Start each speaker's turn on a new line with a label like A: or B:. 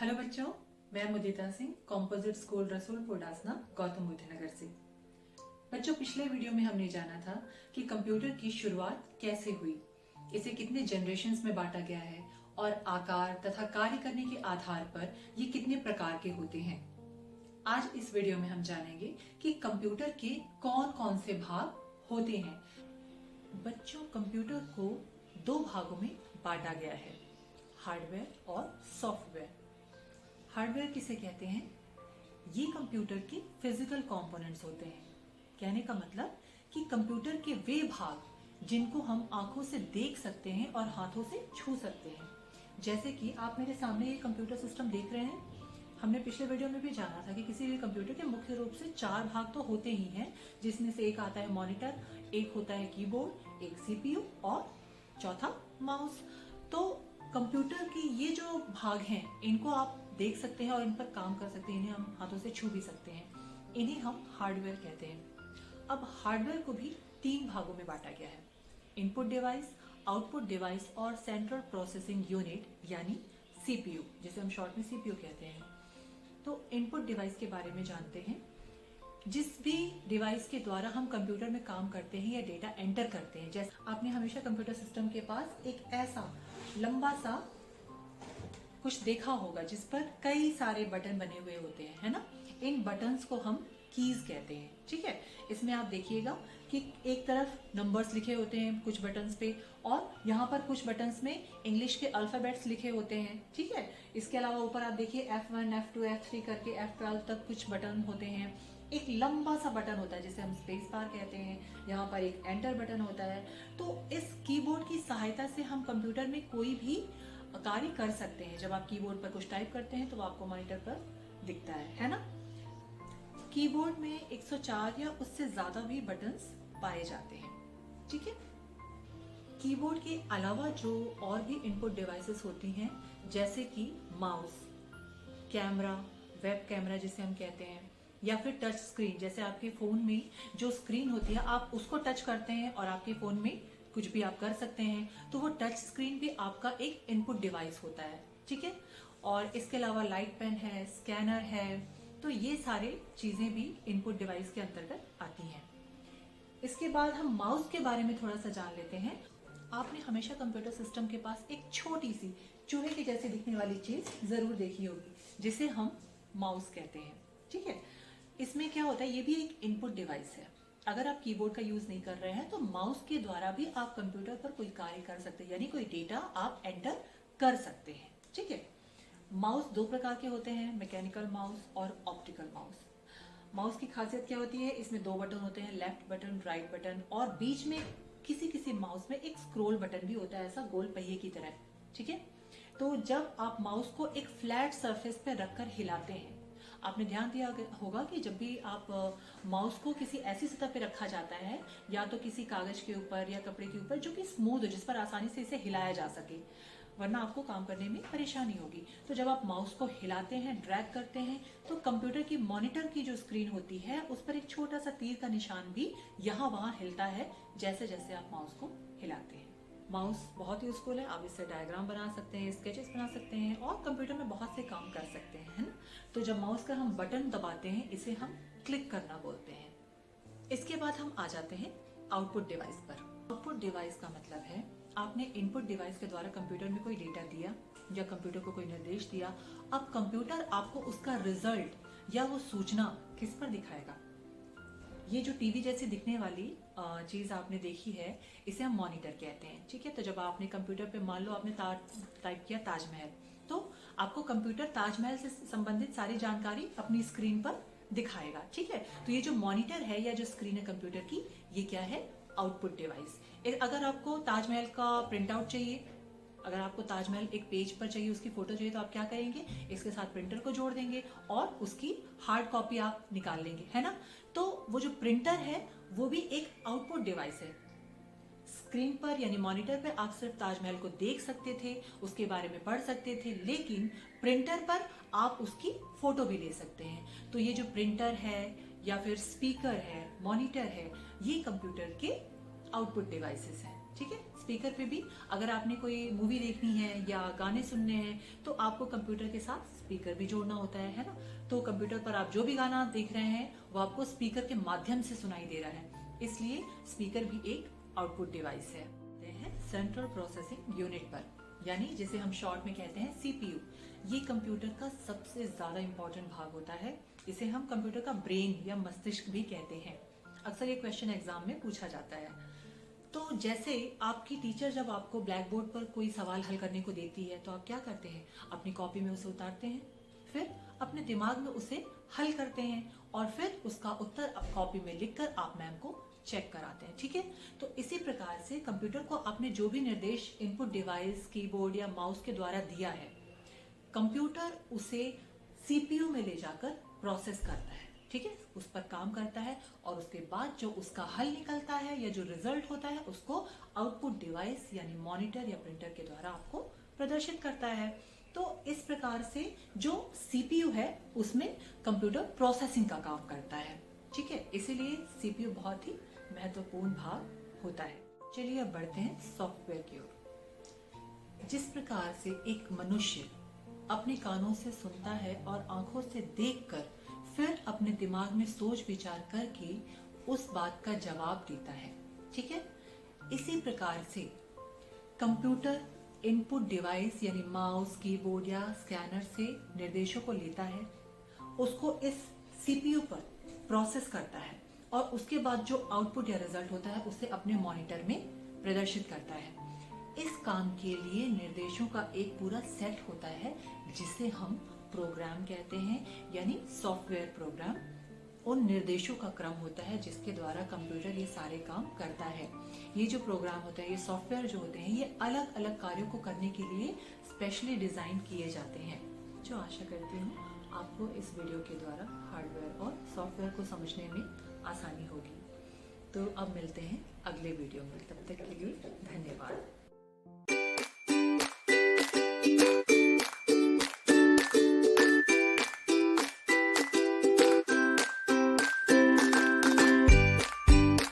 A: Hello बच्चों, मैं मुदिता Singh composite school Rasulpur Dasna Gautam Buddha नगर से। बच्चों, पिछले वीडियो में हमने जाना था कि कंप्यूटर की शुरुआत कैसे हुई, इसे कितने जनरेशन्स में बांटा गया है और आकार तथा कार्य करने के आधार पर ये कितने प्रकार के होते हैं। आज इस वीडियो में हम जानेंगे कि कंप्यूटर के कौन कौन से भाग होते हैं। बच्चों, कंप्यूटर को दो भागों में बांटा गया है, हार्डवेयर और सॉफ्टवेयर। हार्डवेयर किसे कहते हैं? ये कंप्यूटर के फिजिकल कंपोनेंट्स होते हैं। कहने का मतलब कि कंप्यूटर के वे भाग जिनको हम आंखों से देख सकते हैं और हाथों से छू सकते हैं। जैसे कि आप मेरे सामने ये कंप्यूटर सिस्टम देख रहे हैं। हमने पिछले वीडियो में भी जाना था कि किसी भी कंप्यूटर के मुख्य रूप से 4 भाग तो होते ही हैं, जिसमें से एक आता है मॉनिटर, एक होता है कीबोर्ड, एक सीपीयू और चौथा माउस। तो कंप्यूटर की ये जो भाग हैं, इनको आप देख सकते हैं और इन पर काम कर सकते हैं। इन्हें हम हाथों से छू भी सकते हैं। इन्हें हम हार्डवेयर कहते हैं। अब हार्डवेयर को भी 3 भागों में बांटा गया है, इनपुट डिवाइस, आउटपुट डिवाइस और सेंट्रल प्रोसेसिंग यूनिट यानी सीपीयू, जिसे हम शॉर्ट में सीपीयू कहते हैं। तो इनपुट डिवाइस के बारे में जानते हैं। जिस भी डिवाइस के द्वारा हम कंप्यूटर में काम करते हैं या डेटा एंटर करते हैं, जैसे आपने हमेशा कंप्यूटर सिस्टम के पास एक ऐसा लंबा सा कुछ देखा होगा जिस पर कई सारे बटन बने हुए होते हैं, है ना। इन बटन्स को हम कीज कहते हैं। ठीक है, इसमें आप देखिएगा कि एक तरफ नंबर्स लिखे होते हैं कुछ बटन्स पे, और यहाँ पर कुछ बटन्स में इंग्लिश के अल्फाबेट्स लिखे होते हैं। ठीक है, इसके अलावा ऊपर आप देखिए F1, F2, F3 करके F12 तक कुछ बटन होते हैं। एक लंबा सा बटन होता है जिसे हम स्पेस बार कहते हैं। यहाँ पर एक एंटर बटन होता है। तो इस कीबोर्ड की सहायता से हम कंप्यूटर में कोई भी कार्य कर सकते हैं। जब आप कीबोर्ड पर कुछ टाइप करते हैं तो वो आपको मॉनिटर पर दिखता है ना। कीबोर्ड में 104 या उससे ज्यादा भी बटन्स पाए जाते हैं। ठीक है, कीबोर्ड के अलावा जो और भी इनपुट डिवाइसेस होती हैं, जैसे कि माउस, कैमरा, वेब कैमरा जिसे हम कहते हैं, या फिर टच स्क्रीन, जैसे आपके फोन में जो स्क्रीन होती है आप उसको टच करते हैं और आपके फोन में कुछ भी आप कर सकते हैं, तो वो टच स्क्रीन भी आपका एक इनपुट डिवाइस होता है। ठीक है, और इसके अलावा लाइट पेन है, स्कैनर है, तो ये सारे चीजें भी इनपुट डिवाइस के अंतर्गत आती हैं। इसके बाद हम माउस के बारे में थोड़ा सा जान लेते हैं। आपने हमेशा कंप्यूटर सिस्टम के पास एक छोटी सी चूहे के जैसे दिखने वाली चीज जरूर देखी होगी, जिसे हम माउस कहते हैं। ठीक है, इसमें क्या होता है, ये भी एक इनपुट डिवाइस है। अगर आप कीबोर्ड का यूज नहीं कर रहे हैं तो माउस के द्वारा भी आप कंप्यूटर पर कोई कार्य कर सकते हैं, यानी कोई डेटा आप एंटर कर सकते हैं। ठीक है, माउस 2 प्रकार के होते हैं, मैकेनिकल माउस और ऑप्टिकल माउस। माउस की खासियत क्या होती है, इसमें 2 बटन होते हैं, लेफ्ट बटन, राइट बटन, और बीच में किसी किसी माउस में एक स्क्रॉल बटन भी होता है, ऐसा गोल पहिए की तरह। ठीक है, तो जब आप माउस को एक फ्लैट सरफेस पे रखकर हिलाते हैं, आपने ध्यान दिया होगा कि जब भी आप माउस को किसी ऐसी सतह पे रखा जाता है, या तो किसी कागज के ऊपर या कपड़े के ऊपर जो कि स्मूथ हो, जिस पर आसानी से इसे हिलाया जा सके, वरना आपको काम करने में परेशानी होगी। तो जब आप माउस को हिलाते हैं, ड्रैग करते हैं, तो कंप्यूटर की मॉनिटर की जो स्क्रीन होती है उस पर एक छोटा सा तीर का निशान भी यहाँ वहां हिलता है, जैसे जैसे आप माउस को हिलाते हैं। माउस बहुत यूजफुल है, आप इससे डायग्राम बना सकते हैं, स्केचेस बना सकते हैं और कंप्यूटर में बहुत से काम कर सकते हैं, है ना। तो जब माउस का हम बटन दबाते हैं, इसे हम क्लिक करना बोलते हैं। इसके बाद हम आ जाते हैं आउटपुट डिवाइस पर। आउटपुट डिवाइस का मतलब है, आपने इनपुट डिवाइस के द्वारा कंप्यूटर में कोई डेटा दिया या कंप्यूटर को कोई निर्देश दिया, अब कंप्यूटर आपको उसका रिजल्ट या वो सूचना किस पर दिखाएगा। ये जो टीवी जैसी दिखने वाली चीज आपने देखी है, इसे हम मॉनिटर कहते हैं। ठीक है, तो जब आपने कंप्यूटर पे मान लो आपने टाइप किया ताजमहल, तो आपको कंप्यूटर ताजमहल से संबंधित सारी जानकारी अपनी स्क्रीन पर दिखाएगा। ठीक है, तो ये जो मॉनिटर है या जो स्क्रीन है कंप्यूटर की, ये क्या है, आउटपुट डिवाइस। अगर आपको ताजमहल का प्रिंट आउट चाहिए, अगर आपको ताजमहल एक पेज पर चाहिए, उसकी फोटो चाहिए, तो आप क्या करेंगे, इसके साथ प्रिंटर को जोड़ देंगे और उसकी हार्ड कॉपी आप निकाल लेंगे, है ना। तो वो जो प्रिंटर है वो भी एक आउटपुट डिवाइस है। स्क्रीन पर यानी मॉनिटर पर आप सिर्फ ताजमहल को देख सकते थे, उसके बारे में पढ़ सकते थे, लेकिन प्रिंटर पर आप उसकी फोटो भी ले सकते हैं। तो ये जो प्रिंटर है या फिर स्पीकर है, मॉनिटर है, ये कंप्यूटर के आउटपुट डिवाइसेस हैं। ठीक है। स्पीकर पे भी अगर आपने कोई मूवी देखनी है या गाने सुनने हैं तो आपको कंप्यूटर के साथ स्पीकर भी जोड़ना होता है ना। तो कंप्यूटर पर आप जो भी गाना देख रहे हैं वो आपको स्पीकर के माध्यम से सुनाई दे रहा है, इसलिए स्पीकर भी एक आउटपुट डिवाइस है। सेंट्रल प्रोसेसिंग यूनिट पर, यानी जिसे हम शॉर्ट में कहते हैं सीपीयू। ये कंप्यूटर का सबसे ज्यादा इंपॉर्टेंट भाग होता है। इसे हम कंप्यूटर का ब्रेन या मस्तिष्क भी कहते हैं। अक्सर ये क्वेश्चन एग्जाम में पूछा जाता है। तो जैसे आपकी टीचर जब आपको ब्लैक बोर्ड पर कोई सवाल हल करने को देती है तो आप क्या करते हैं, अपनी कॉपी में उसे उतारते हैं, फिर अपने दिमाग में उसे हल करते हैं और फिर उसका उत्तर कॉपी में लिखकर आप मैम को चेक कराते हैं। ठीक है। तो इसी प्रकार से कंप्यूटर को आपने जो भी निर्देश इनपुट डिवाइस, कीबोर्ड या माउस के द्वारा दिया है, कंप्यूटर उसे सीपीयू में ले जाकर प्रोसेस करता है। ठीक है, उस पर काम करता है और उसके बाद जो उसका हल निकलता है या जो रिजल्ट होता है उसको आउटपुट डिवाइस यानी मॉनिटर या प्रिंटर के द्वारा आपको प्रदर्शित करता है। तो इस प्रकार से जो सीपीयू है उसमें कंप्यूटर प्रोसेसिंग का काम करता है। ठीक है, इसीलिए सीपीयू बहुत ही महत्वपूर्ण भाग होता है। चलिए अब बढ़ते हैं सॉफ्टवेयर की ओर। जिस प्रकार से एक मनुष्य अपने कानों से सुनता है और आंखों से देखकर फिर अपने दिमाग में सोच विचार करके उस बात का जवाब देता है, ठीक है, इसी प्रकार से कंप्यूटर इनपुट डिवाइस यानी माउस, कीबोर्ड या स्कैनर से निर्देशों को लेता है, उसको इस सीपीयू पर प्रोसेस करता है और उसके बाद जो आउटपुट या रिजल्ट होता है उसे अपने मॉनिटर में प्रदर्शित करता है। इस काम के लिए निर्देशों का एक पूरा सेट होता है जिसे हम प्रोग्राम कहते हैं, यानी सॉफ्टवेयर प्रोग्राम। उन निर्देशों का क्रम होता है जिसके द्वारा कंप्यूटर ये सारे काम करता है। ये जो प्रोग्राम होता है, ये सॉफ्टवेयर जो होते हैं, ये अलग अलग कार्यों को करने के लिए स्पेशली डिजाइन किए जाते हैं। जो आशा करती हूँ आपको इस वीडियो के द्वारा हार्डवेयर और सॉफ्टवेयर को समझने में आसानी होगी। तो अब मिलते हैं अगले वीडियो में, तब तक के लिए धन्यवाद।